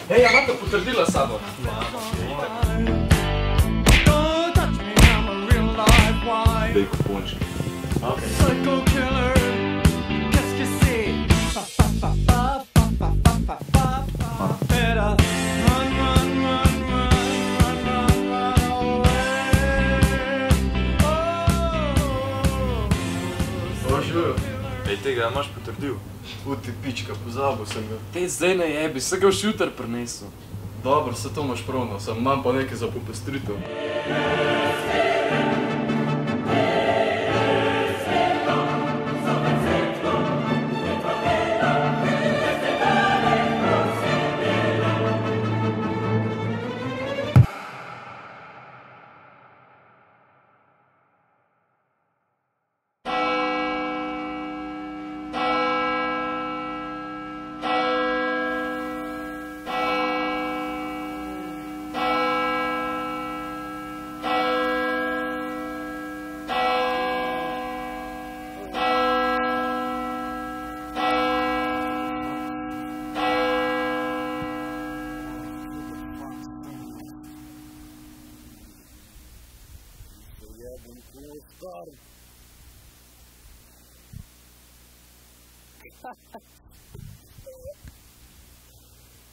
Hej, a imate potrdila s sabo? Dej kuponček. Ej, tega imaš potrdil? Uti pička, pozabil sem ga. Ej, zdaj ne jebi, se ga v šuter prinesel. Dobro, se to imaš prav, no, imam pa nekaj za popestritev.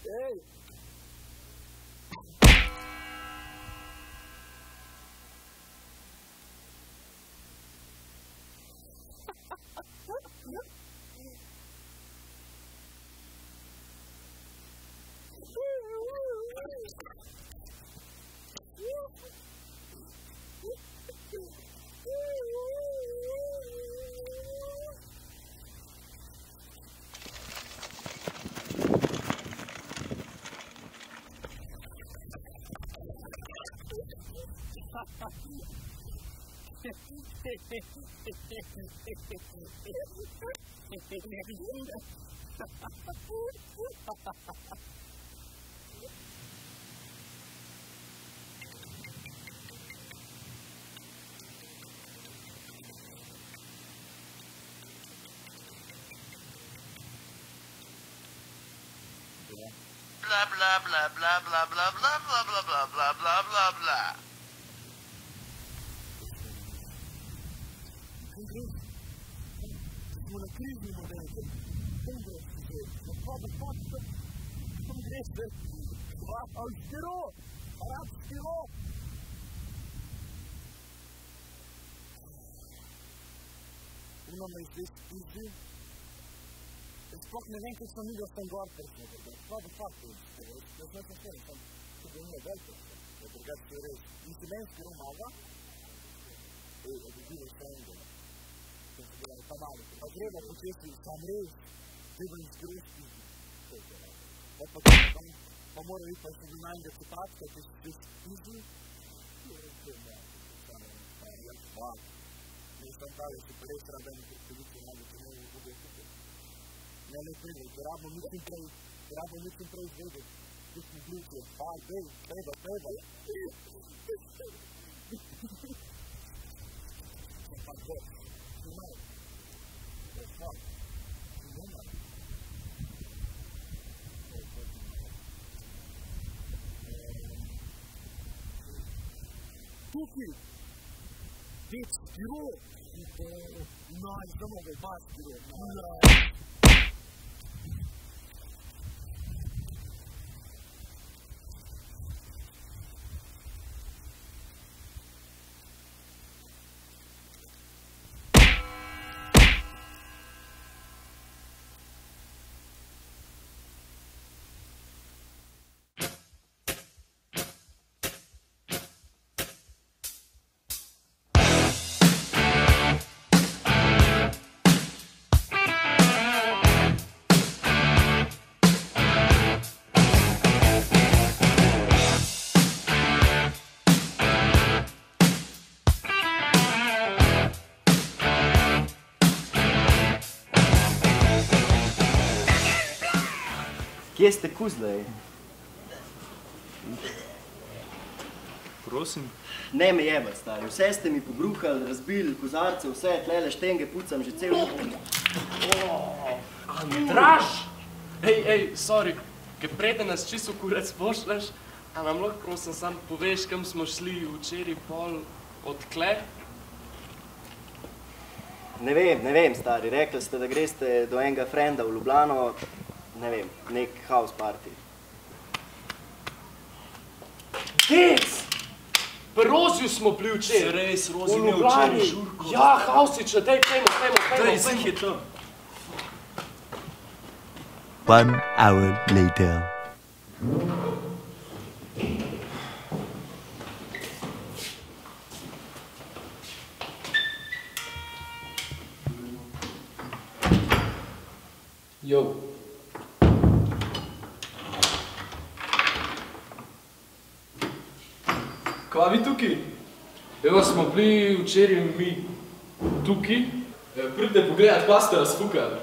Ej! Blah blah blah blah blah blah blah blah blah blah blah blah blah blah. Imamo zdaj stiži. Sploh ne vem, kaj smo mi da s tem gor prišli. Sva da faktu. Ne znam se vsem, tam se bo imel veljko. Drugače je res. Insilenski romaga. Odbilo se endo. Sem se delali pa malo. Pa treba početi sam res. Treba izgrešti. Pa mora biti pa se zunajnega citatka, ki se stiži. Nisem pravi, si pa res rada mi predstaviti najbolj, če ne bude kupiti. Ne, ne prije, rabimo mislim prav izvedeti. Tu smo gljuči, treba. Pa bo, imaj. Tukaj! Već biro! Naj, samo ga baš biro! Kje ste kuzlej? Prosim? Ne me jebat, stari. Vse ste mi pobruhali, razbili, kozarce, vse, tlele štenge pucam že cel Andraž! Ej, sorry, ker preden nas čisto kurac pošleš, a nam lahko prosim sam poveš, kam smo šli včeraj pol odkle? Ne vem, stari. Rekli ste, da greste do enega frenda v Ljubljano, ne vem, nek house party. Dec! Pri Roziju smo bili včeraj. Se res, Rozi imel včeraj žurko. Ja, Hausiča, daj, pejmo. Daj, zih je tam. 1 hour later. Jo. Kva vi tukaj? Evo smo bili včeraj mi tukaj. Pridite pogledat, kva ste razfukali.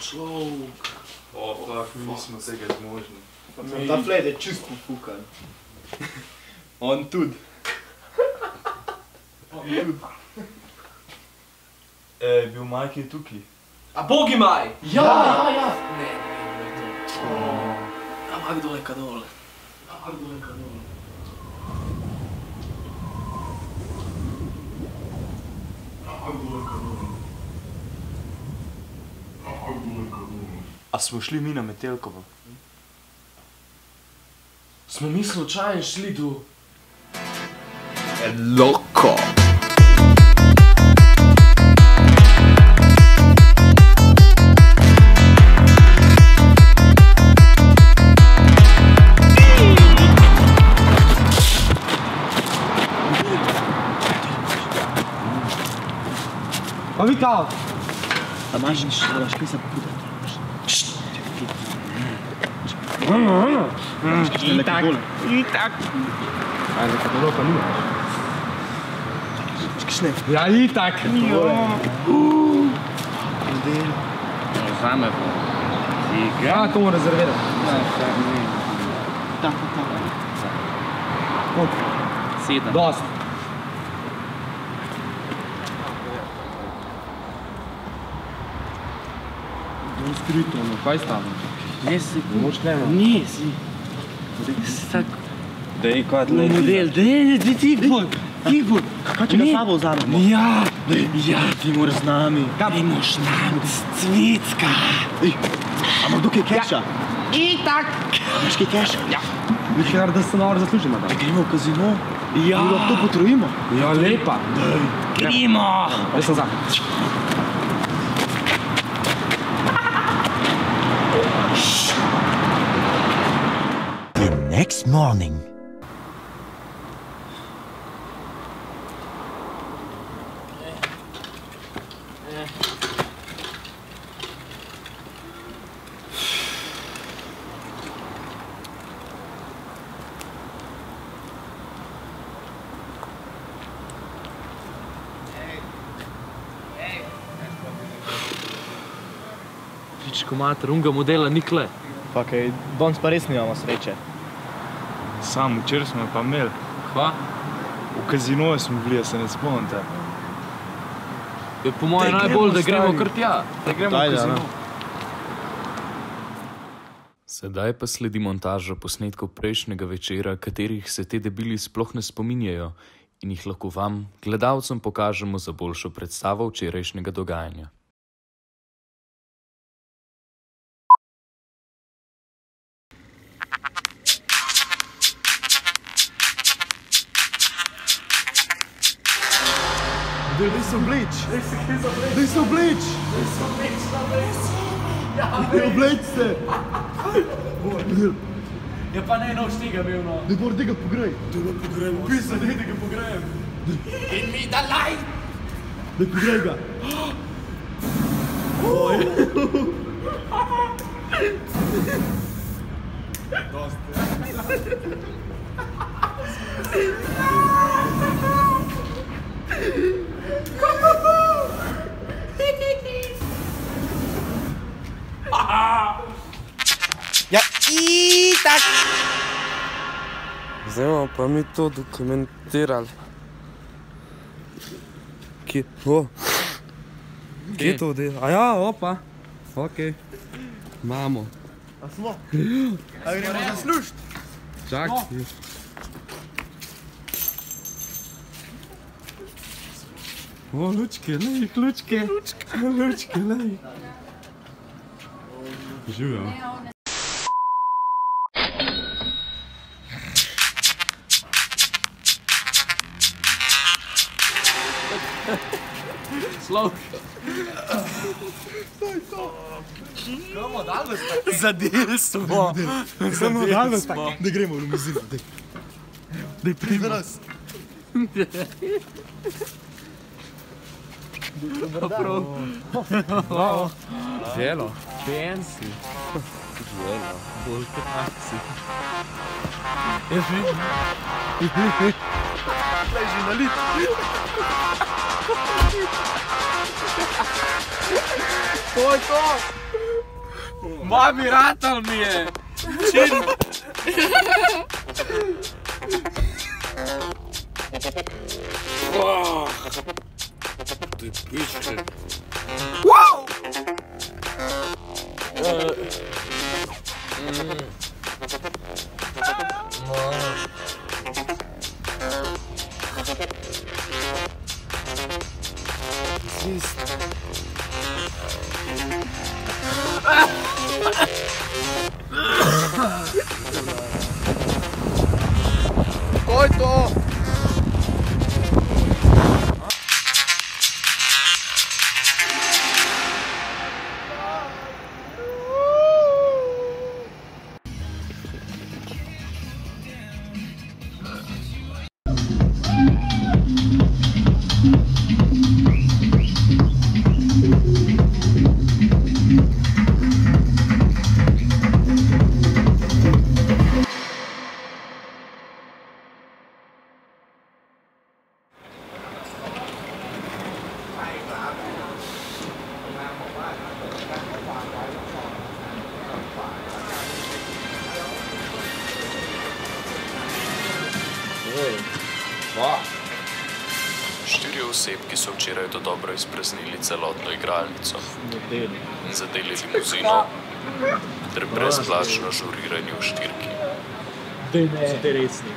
Človek. Fuck, mi nismo tega zmožni. Ta fled je čist pofukan. On tudi. Bil Majki tukaj. A bogi maj! Ja! Ne, to. Ampak doleka dole. A smo šli mi na Metelkovo? Smo mi slučajno šli do... Loco. Pa vi kao? A imaš kaj se popuda? Itak. Ajde, kada roka nima. Škšne. Ja, itak. Zame bo. Ja, to mu rezerviram. Tako. Koliko? 7. Dost. Dom skrito, no, kaj stavim? Nisi. Moč klema. Nisi. Tako. Dej, kaj Model, dej, ti bolj. Kaj če ga sabo vzamemo? Ja, ti moraš z nami. Ti moraš z nami. Cvicka. Ampak dokaj keša? Itak. Imaš kaj keša? Ja. Nekaj da se na uro zaslužimo, da. Gremo v kazino? Ja. Mi lahko potrojimo? Ja, lepa. Gremo. Jaz sem za. The next morning. Pičko mater, unga modela nikle. Fakej, danes pa res nimamo sreče. Sam, včeraj smo pa imeli. Hva? V kazinoju smo bili, se ne spomnite. Je po moje najbolj, da gremo kar tja. Da gremo v kazino. Sedaj pa sledi montaža posnetkov prejšnjega večera, katerih se te debili sploh ne spominjajo in jih lahko vam, gledalcem, pokažemo za boljšo predstavo včerajšnjega dogajanja. Dej se obleč! Dej se obleč! Dej obleč se! Ja pa ne, noč tega imel, no. Dej bor, dej ga pogrej! Dej ga pogrejemo. Pisa, dej ga pogrejem. In mi da laj! Dej pogrej ga! Dosti. Itak! Zdaj bomo pa mi to dokumentirali. Kje? Kje to dela? A ja, opa. Okej. Imamo. A smo? A gremo zaslužit? Čakaj. O, lučke, lej, lučke. Lučke, lej. Živijo. Slov. Gremo dalje spet. Zadeli smo. Gremo dalje spet. Da gremo v limuzino, daj. Daj primi. Zaraz. Dobro. Zelo. Fancy. Zelo. Bolj krasi. Jaz vidim. Leži na lit. To je to! Mami, ratal mi je! Čin! Ty pišče. Wow! To je to! Štiri osebki so včeraj dodobro izpraznili celotno igralnico in zadeli limuzino ter brezplačno žuriranje v štirki. So te resni.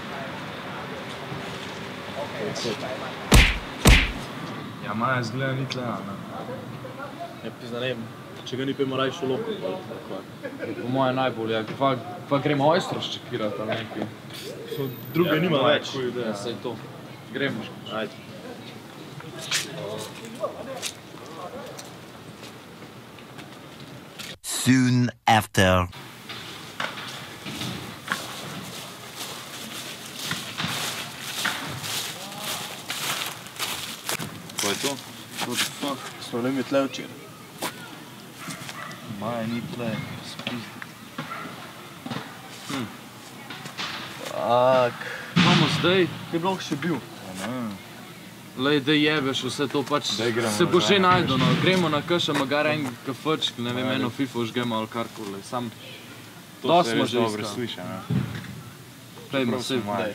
Ja, Maja zgleda ni tle, ne? Ja, pizda ne vem, če ga ni pojmo rajš v loko. Po moje najbolje, pa gremo ojstro ščekirati ali nekaj. Druge nima več. Ja, saj to. Gremo. Ajde. Soon after. Ko je to? What the fuck? Smo ne mi tle včeraj. Maja ni tle, spizdi. Fuck. Imamo zdaj. Kaj bi lahko še bil? Lej, da jebeš vse to pač, se bo že najdel, no. Gremo na kakšen magar en kafačk, ne vem, eno FIFA užgemo ali karkoli, sam... To smo že dobro sliša, ne? Pejmo se vdej.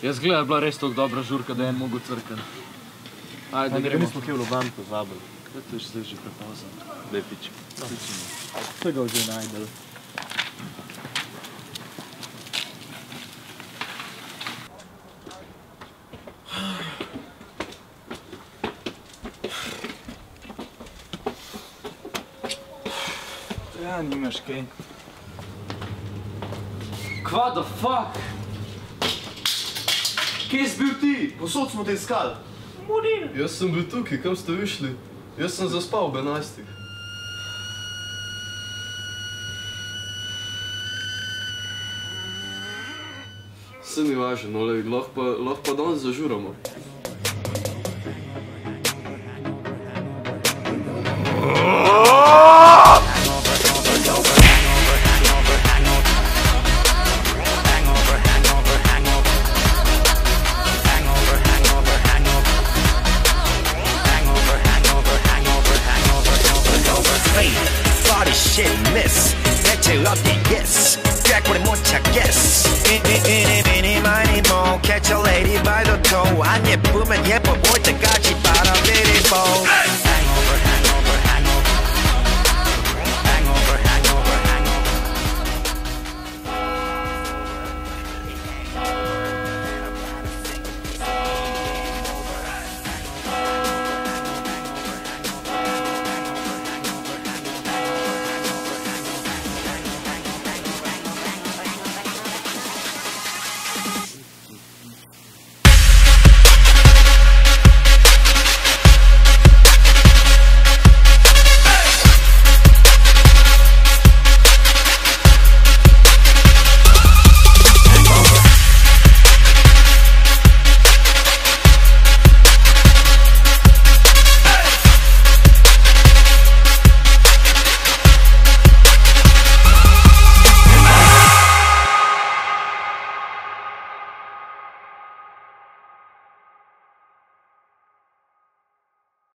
Jaz gleda, je bila res toliko dobra žurka, da je en mogo crkan. Ajde, gremo. Mi smo kje v Ljubljani pozabili. Kaj to je zdaj že prepozno? Daj piči. Tega že najdel. Ja, nimaš kaj. Kva the fuck? Kje si bil ti? Posod smo te iskali. Jaz sem bil tukaj, kam ste višli? Jaz sem zaspal ob 11. Se ni važno, no, lej, lahko pa danes zažuramo. Shit, miss. Bet 대체 어디겠어 꾀꼬리 못 찾겠어 이니 많이 뭐 catch a lady by the toe 안 예쁘면 예뻐 보일 때까지 바람 내리고